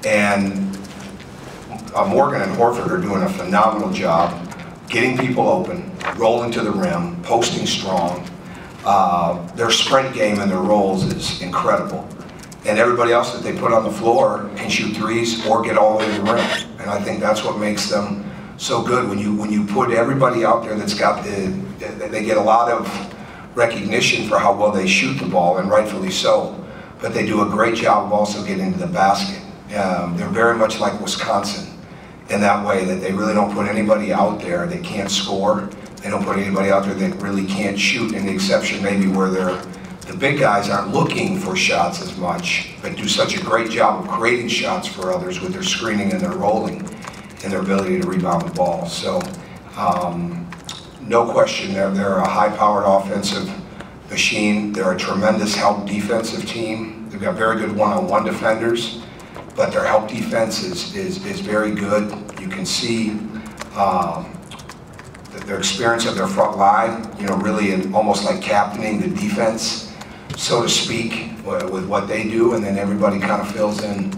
And Morgan and Horford are doing a phenomenal job getting people open, rolling to the rim, posting strong. Their sprint game and their rolls is incredible. And everybody else that they put on the floor can shoot threes or get all the way to the rim. And I think that's what makes them so good. When you put everybody out there that's got they get a lot of recognition for how well they shoot the ball, and rightfully so. But they do a great job of also getting to the basket. They're very much like Wisconsin in that way, that they really don't put anybody out there that can't score. They don't put anybody out there that really can't shoot, and the exception maybe where the big guys aren't looking for shots as much, but do such a great job of creating shots for others with their screening and their rolling and their ability to rebound the ball. So no question, they're a high-powered offensive machine. They're a tremendous help defensive team. They've got very good one-on-one defenders, but their help defense is very good. You can see their experience of their front line, really almost like captaining the defense, so to speak, with what they do, and then everybody kind of fills in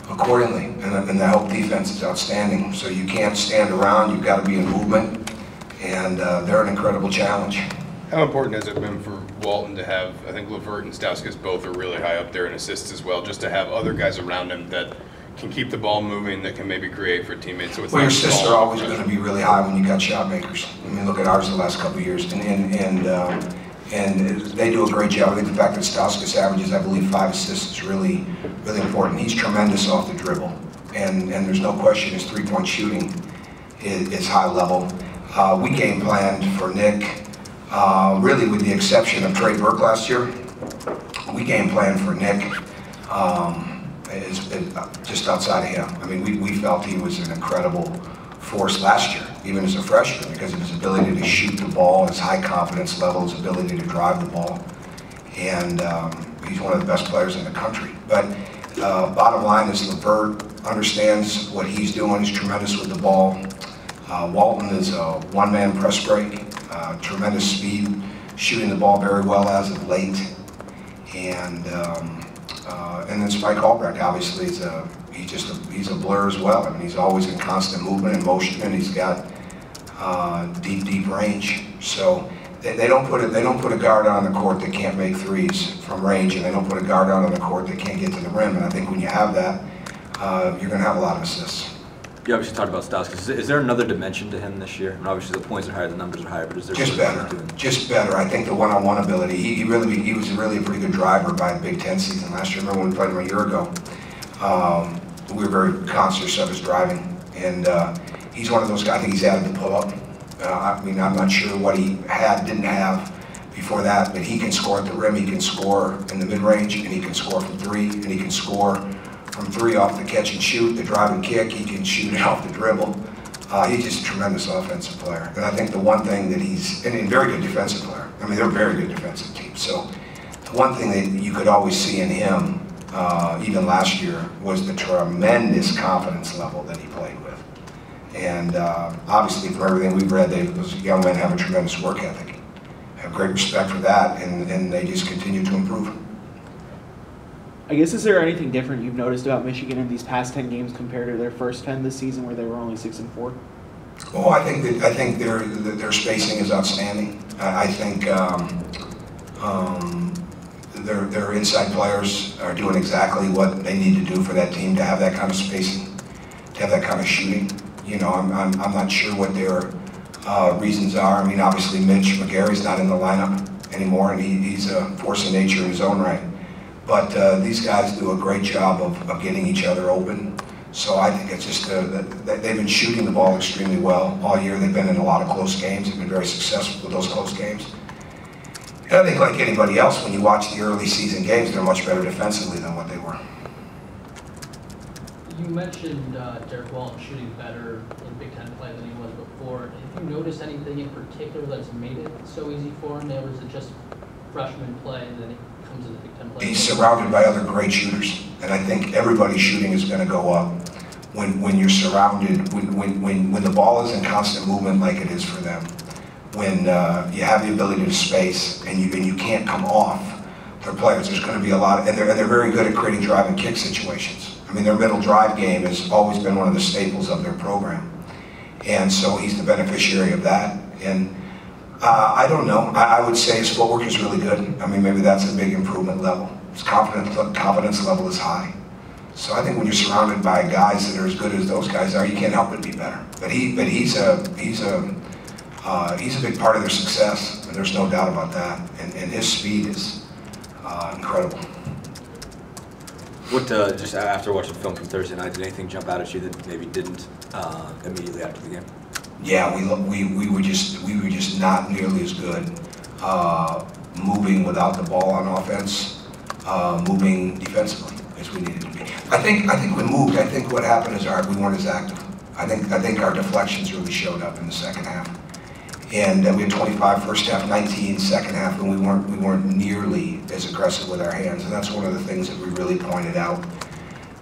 accordingly. And the help defense is outstanding. So you can't stand around, you've got to be in movement, and they're an incredible challenge. How important has it been for Walton to have, I think LeVert and Stauskas both are really high up there in assists as well, just to have other guys around him that can keep the ball moving, that can maybe create for teammates? So it's your assists are always going to be really high when you got shot makers. I mean, look at ours the last couple of years, and they do a great job. I think the fact that Stauskas averages, I believe, 5 assists is really, really important. He's tremendous off the dribble, and there's no question his three-point shooting is high level. We game planned for Nick, really with the exception of Trey Burke last year. We game planned for Nick. Is just outside of him. I mean, we felt he was an incredible force last year, even as a freshman, because of his ability to shoot the ball, his high confidence level, his ability to drive the ball. And he's one of the best players in the country. But bottom line is LeVert understands what he's doing. He's tremendous with the ball. Walton is a one-man press break, tremendous speed, shooting the ball very well as of late. And then Spike Albrecht, obviously, he's a blur as well. I mean, he's always in constant movement and motion, and he's got deep range. So they don't put a guard on the court that can't make threes from range, and they don't put a guard on the court that can't get to the rim. And I think when you have that, you're going to have a lot of assists. You obviously talked about Stauskas. Is there another dimension to him this year? And obviously the points are higher, the numbers are higher, but is there just better? Just better. I think the one-on-one ability. He was really a pretty good driver by the Big Ten season last year. Remember when we played him a year ago? We were very conscious of his driving, and he's one of those guys. I think he's added the pull-up. I mean, I'm not sure what he didn't have before that, but he can score at the rim. He can score in the mid-range, and he can score from three, and he can score from three off the catch and shoot, the drive and kick. He can shoot it off the dribble. He's just a tremendous offensive player. And I think the one thing that and a very good defensive player. I mean, they're a very good defensive team. So the one thing that you could always see in him, even last year, was the tremendous confidence level that he played with. And obviously, from everything we've read, those young men have a tremendous work ethic. Have great respect for that, and they just continue to improve. I guess, is there anything different you've noticed about Michigan in these past 10 games compared to their first 10 this season, where they were only 6-4? Oh, I think their spacing is outstanding. I think their inside players are doing exactly what they need to do for that team to have that kind of spacing, to have that kind of shooting. I'm not sure what their reasons are. I mean, obviously Mitch McGary's not in the lineup anymore, and he's a force of nature in his own right. But these guys do a great job of getting each other open. So I think it's just they've been shooting the ball extremely well all year. They've been in a lot of close games. They've been very successful with those close games. And I think like anybody else, when you watch the early season games, they're much better defensively than what they were. You mentioned Derek Walton shooting better in Big Ten play than he was before. Have you noticed anything in particular that's made it so easy for him, or is it just freshman play and then he comes into Big Ten play? He's surrounded by other great shooters, and I think everybody's shooting is going to go up when you're surrounded, when the ball is in constant movement like it is for them, when you have the ability to space and you can't come off their players. There's going to be a lot, and they're very good at creating drive and kick situations. I I mean, their middle drive game has always been one of the staples of their program. And so he's the beneficiary of that. And I don't know. I would say his footwork is really good. I mean, maybe that's a big improvement level. His confidence level is high. So I think when you're surrounded by guys that are as good as those guys are, you can't help but be better. But he's a big part of their success, and there's no doubt about that. And his speed is incredible. What, just after watching film from Thursday night, did anything jump out at you that maybe didn't immediately after the game? Yeah, we were just not nearly as good moving without the ball on offense, moving defensively as we needed to be. I think we moved. I think what happened is we weren't as active. I think our deflections really showed up in the second half. And we had 25 first half, 19 second half, and we weren't nearly as aggressive with our hands. And that's one of the things that we really pointed out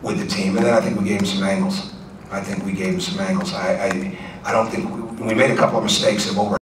with the team. And then I think we gave them some angles. I don't think we made a couple of mistakes of over